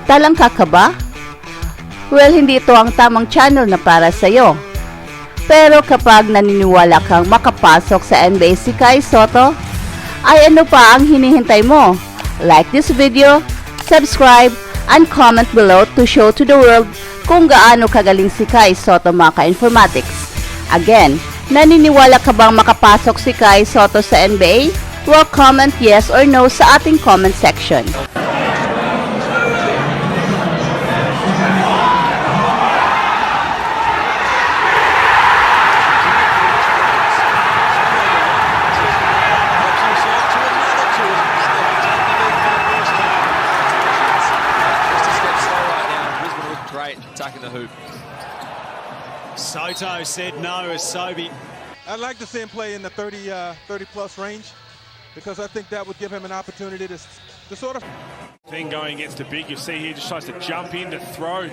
Talangka ka ba? Well, hindi ito ang tamang channel na para sa'yo. Pero kapag naniniwala kang makapasok sa NBA si Kai Sotto, ay ano pa ang hinihintay mo? Like this video, subscribe, and comment below to show to the world kung gaano kagaling si Kai Sotto mga ka-informatics. Again, naniniwala ka bang makapasok si Kai Sotto sa NBA? Well, comment yes or no sa ating comment section. Attacking the hoop. Sotto said no as Sobi. I'd like to see him play in the 30 plus range because I think that would give him an opportunity to sort of thing going against the big. You see here just tries to jump in to throw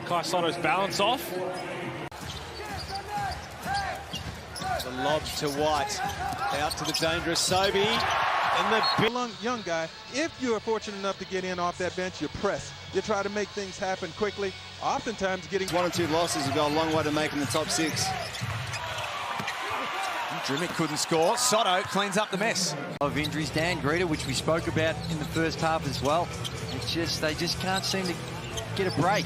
Kai Sotto's balance off. The lob to White, out to the dangerous Sobi, and the young guy. If you're fortunate enough to get in off that bench, you press. You try to make things happen quickly. Oftentimes getting 1 or 2 losses will go a long way to making the top 6. Drimmick couldn't score. Sotto cleans up the mess. Of injuries, Dan Greta, which we spoke about in the first half as well. It's just they just can't seem to get a break.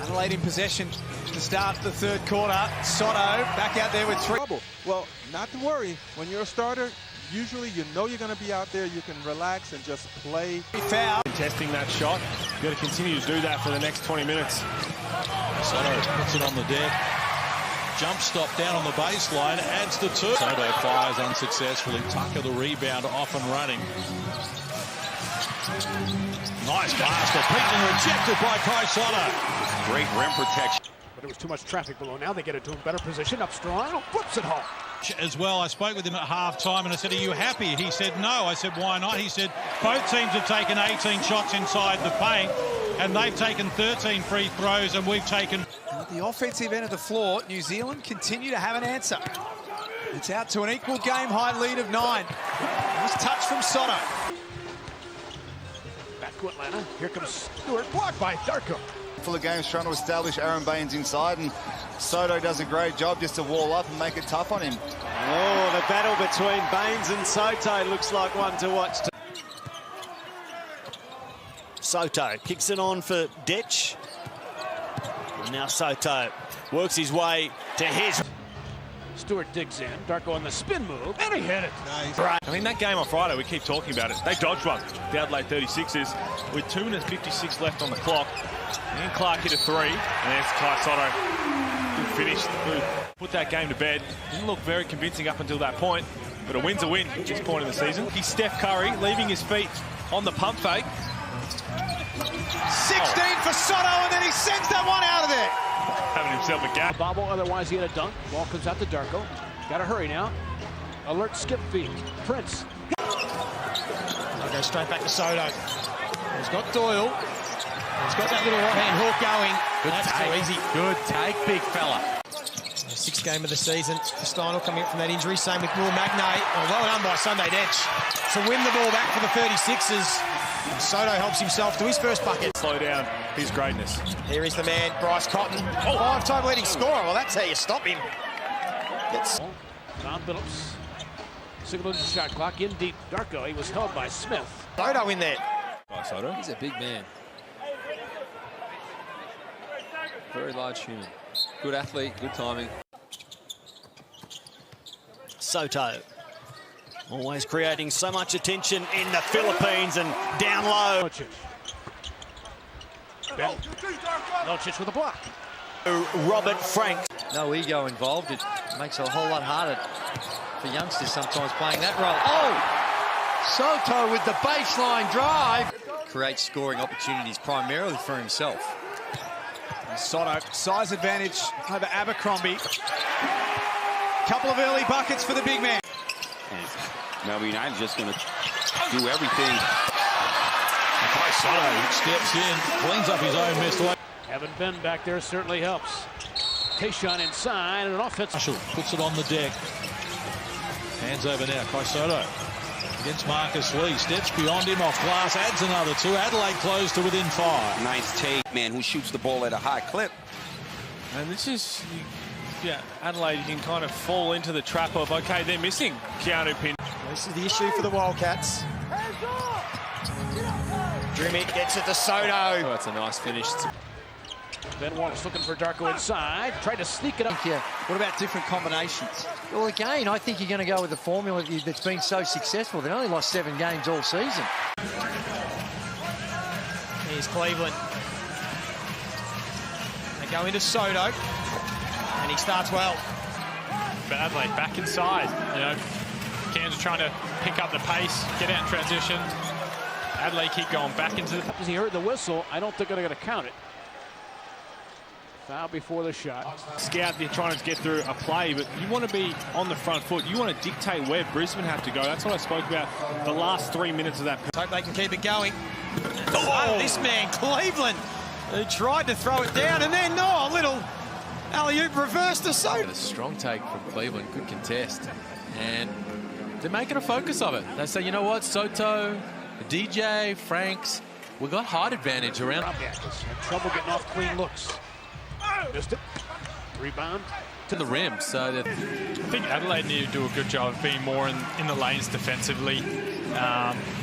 Adelaide in possession to start the third quarter. Sotto back out there with 3. Well, not to worry. When you're a starter, usually you know you're going to be out there. You can relax and just play. Foul. Contesting that shot. You've got to continue to do that for the next 20 minutes. Sotto puts it on the deck. Jump stop down on the baseline, adds the 2. Sotto fires unsuccessfully. Tucker the rebound, off and running. Nice pass to Peyton, rejected by Kai Sotto. Great rim protection. But there was too much traffic below. Now they get it to a better position, up strong, flips it home. As well, I spoke with him at half-time and I said, are you happy? He said, no. I said, why not? He said, both teams have taken 18 shots inside the paint and they've taken 13 free throws and we've taken... At the offensive end of the floor, New Zealand continue to have an answer. It's out to an equal game-high lead of 9. Nice touch from Sotto. Back to Atlanta. Here comes Stewart, blocked by Darko. Full of games trying to establish Aaron Baines inside, and Sotto does a great job just to wall up and make it tough on him. Oh, the battle between Baines and Sotto looks like one to watch. Sotto kicks it on for Detch. And now Sotto works his way to his. Stewart digs in. Darko on the spin move, and he hit it. Nice. Right. I mean, that game on Friday, we keep talking about it. They dodged one, the Adelaide 36ers, with 2 minutes 56 left on the clock. And Clark hit a 3, and there's Kai Sotto. Good finish. Put that game to bed. Didn't look very convincing up until that point, but a win's a win at this point in the season. He's Steph Curry, leaving his feet on the pump fake. 16 for Sotto, and then he sends that one out of there. Having himself a gap. Bobble, otherwise he had a dunk. Ball comes out to Darko. Got to hurry now. Alert skip feed. Prince. I'll go straight back to Sotto. He's got Doyle. He's got that little right-hand hook going. That's too easy. Good take, big fella. 6th game of the season. Steindl coming up from that injury. Same with Will Magnay. Oh, well done by Sunday Detch to win the ball back for the 36ers. Sotto helps himself to his first bucket. Slow down his greatness. Here is the man, Bryce Cotton. Oh, 5-time leading scorer. Well, that's how you stop him. Tom Phillips. Signal to shot clock. In deep. Darko. He was held by Smith. Sotto in there. Sotto. He's a big man. Very large human. Good athlete, good timing. Sotto. Always creating so much attention in the Philippines and down low. Milicic with a block. Robert Frank. No ego involved. It makes it a whole lot harder for youngsters sometimes playing that role. Oh! Sotto with the baseline drive. Creates scoring opportunities primarily for himself. Sotto, size advantage over Abercrombie. Couple of early buckets for the big man. Melbourne United just going to do everything. Kai Sotto steps in, cleans up his own missed way. Having Ben back there certainly helps. Tayshaun inside, and an offense. Marshall puts it on the deck. Hands over now, Kai Sotto. Against Marcus Lee. Steps beyond him off glass. Adds another 2. Adelaide close to within 5. Nice take, man, who shoots the ball at a high clip. And this is, yeah, Adelaide, you can kind of fall into the trap of, okay, they're missing Keanu Pin. This is the issue for the Wildcats. Drimic gets it to Soto. Oh, that's a nice finish. Ben Wallace looking for Darko inside. Tried to sneak it up. Yeah. What about different combinations? Well, again, I think you're going to go with the formula that's been so successful. They've only lost 7 games all season. Here's Cleveland. They go into Soto, and he starts well. But Adelaide back inside, you know. Cairns are trying to pick up the pace, get out in transition. Adelaide keep going back into the... As he heard the whistle, I don't think they're going to count it. Foul before the shot. Scout, they're trying to get through a play, but you want to be on the front foot. You want to dictate where Brisbane have to go. That's what I spoke about the last 3 minutes of that. Hope they can keep it going. Oh, this man, Cleveland, who tried to throw it down, and then, a little alley-oop reverse to Soto. A strong take from Cleveland, good contest. And they're making a focus of it. They say, you know what, Soto, DJ, Franks, we got height advantage around. Had trouble getting off clean looks. Missed it. Rebound. To the rim, so that... I think Adelaide need to do a good job of being more in the lanes defensively,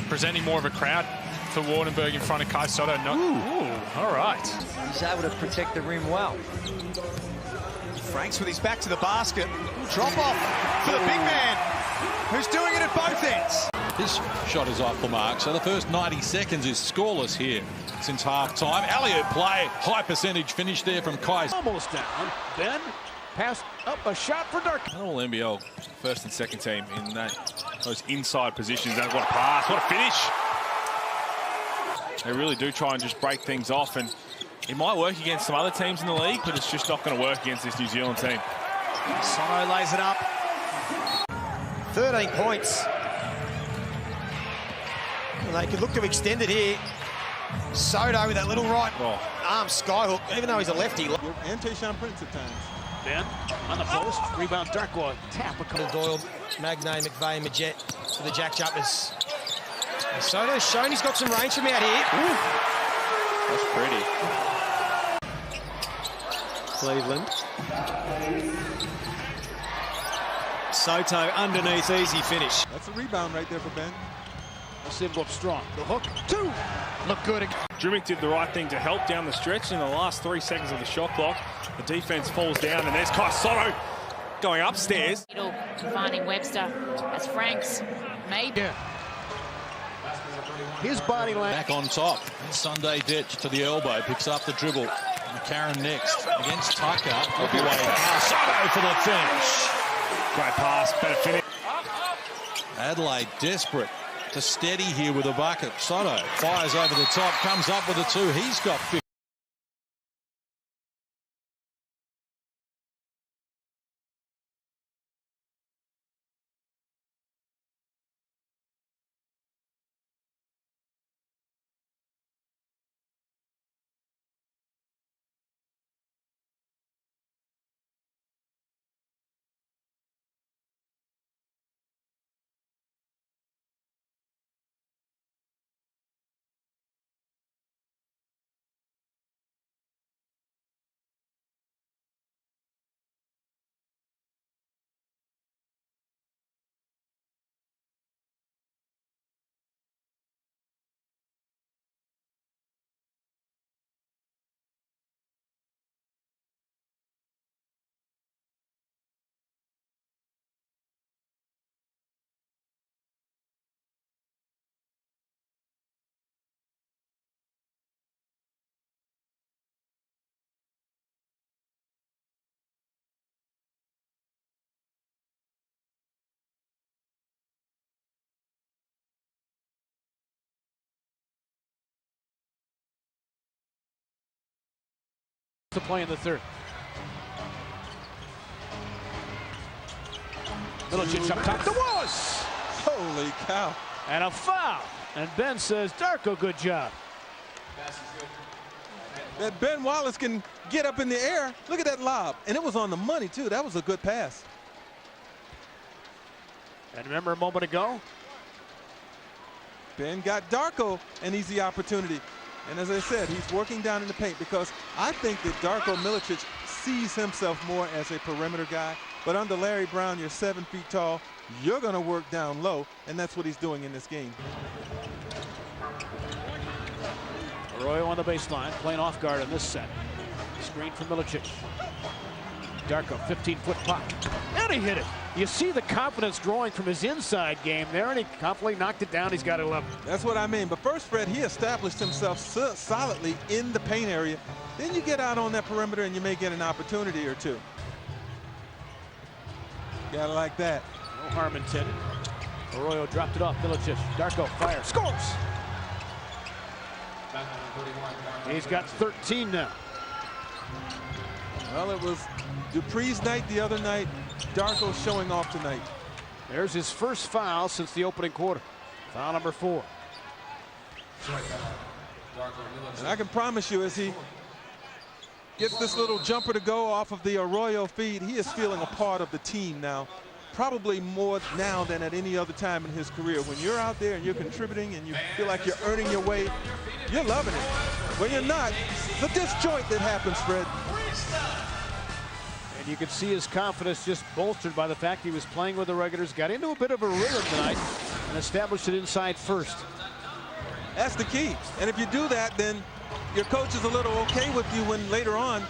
presenting more of a crowd for Wardenberg in front of Kai Soto. All right. He's able to protect the rim well. Franks with his back to the basket. Drop off for the big man, who's doing it at both ends. His shot is off the mark, so the first 90 seconds is scoreless here since half-time. Elliott play, high percentage finish there from Kai. Almost down. Ben pass up a shot for Darko. All NBL first and second team in those inside positions. What a pass, what a finish. They really do try and just break things off, and it might work against some other teams in the league, but it's just not going to work against this New Zealand team. Soto lays it up. 13 points. And they could look to extend it here. Soto with that little right arm skyhook, even though he's a lefty. And Tayshaun Prince at times. Ben on the post. Rebound Darko. Tap a couple. Doyle, Magnay, McVeigh, Majet for the Jack Jumpers. Soto's shown he's got some range from out here. Ooh. That's pretty. Cleveland. Soto underneath, easy finish. That's a rebound right there for Ben. Let's see him go up strong. The hook, 2. Look good. Drimic did the right thing to help down the stretch. In the last 3 seconds of the shot clock, the defense falls down, and there's Kai Soto going upstairs. Finding Webster as Franks, maybe. Yeah. His body line. Back on top. Sunday Ditch to the elbow, picks up the dribble. McCarron next against Tucker. Look away now. Soto for the finish. Great pass, better finish. Adelaide desperate to steady here with a bucket. Soto fires over the top, comes up with a 2. He's got 50. To play in the third. Milicic up top to Wallace. Holy cow. And a foul. And Ben says, Darko, good job. That Ben Wallace can get up in the air. Look at that lob. And it was on the money, too. That was a good pass. And remember a moment ago, Ben got Darko an easy opportunity. And as I said, he's working down in the paint because I think that Darko Milicic sees himself more as a perimeter guy. But under Larry Brown, you're 7 feet tall. You're going to work down low, and that's what he's doing in this game. Arroyo on the baseline, playing off guard in this set. Screen for Milicic. Darko, 15-foot pop. And he hit it. You see the confidence growing from his inside game there, and he confidently knocked it down. He's got 11. That's what I mean. But first, Fred, he established himself solidly in the paint area. Then you get out on that perimeter, and you may get an opportunity or two. Gotta like that. No harm intended. Arroyo dropped it off. Milicic. Darko fires. Scores! He's got 13 now. Well, it was Dupree's night the other night. Darko showing off tonight. There's his first foul since the opening quarter. Foul number 4. And I can promise you, as he gets this little jumper to go off of the Arroyo feed, he is feeling a part of the team now. Probably more now than at any other time in his career. When you're out there and you're contributing and you feel like you're earning your way, you're loving it. When you're not, it's a disjoint that happens, Fred. And you can see his confidence just bolstered by the fact he was playing with the regulars, got into a bit of a rhythm tonight, and established it inside first. That's the key. And if you do that, then your coach is a little okay with you when later on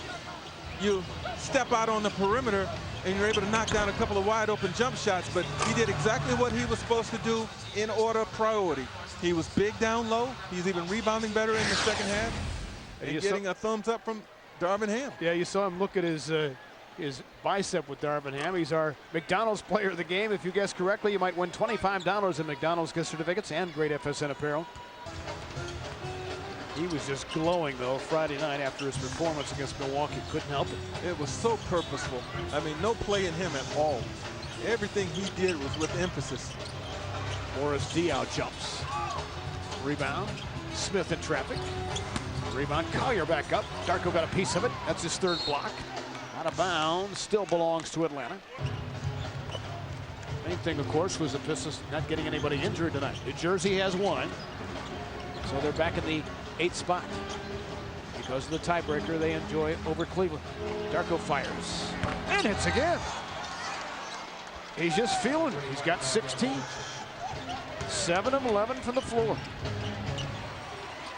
you step out on the perimeter and you're able to knock down a couple of wide open jump shots. But he did exactly what he was supposed to do in order of priority. He was big down low. He's even rebounding better in the second half and getting a thumbs up from Darvin Ham. Yeah, you saw him look at his bicep with Darvin Ham. He's our McDonald's player of the game. If you guess correctly, you might win $25 in McDonald's gift certificates and great FSN apparel. He was just glowing, though, Friday night after his performance against Milwaukee. Couldn't help it. It was so purposeful. I mean, no play in him at all. Everything he did was with emphasis. Morris Diaw jumps. Rebound. Smith in traffic. Rebound. Collier back up. Darko got a piece of it. That's his third block. Out of bounds. Still belongs to Atlanta. Main thing, of course, was the Pistons not getting anybody injured tonight. New Jersey has one. So they're back in the 8th spot. Because of the tiebreaker they enjoy over Cleveland. Darko fires. And hits again. He's just feeling it. He's got 16. 7 of 11 from the floor.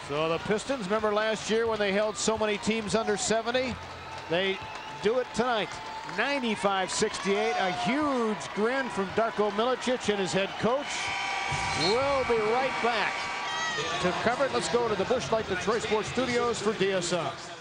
So the Pistons, remember last year when they held so many teams under 70? They do it tonight. 95-68. A huge grin from Darko Milicic and his head coach. We'll be right back to cover it. Let's go to the Busch Light Detroit Sports Studios for DSR.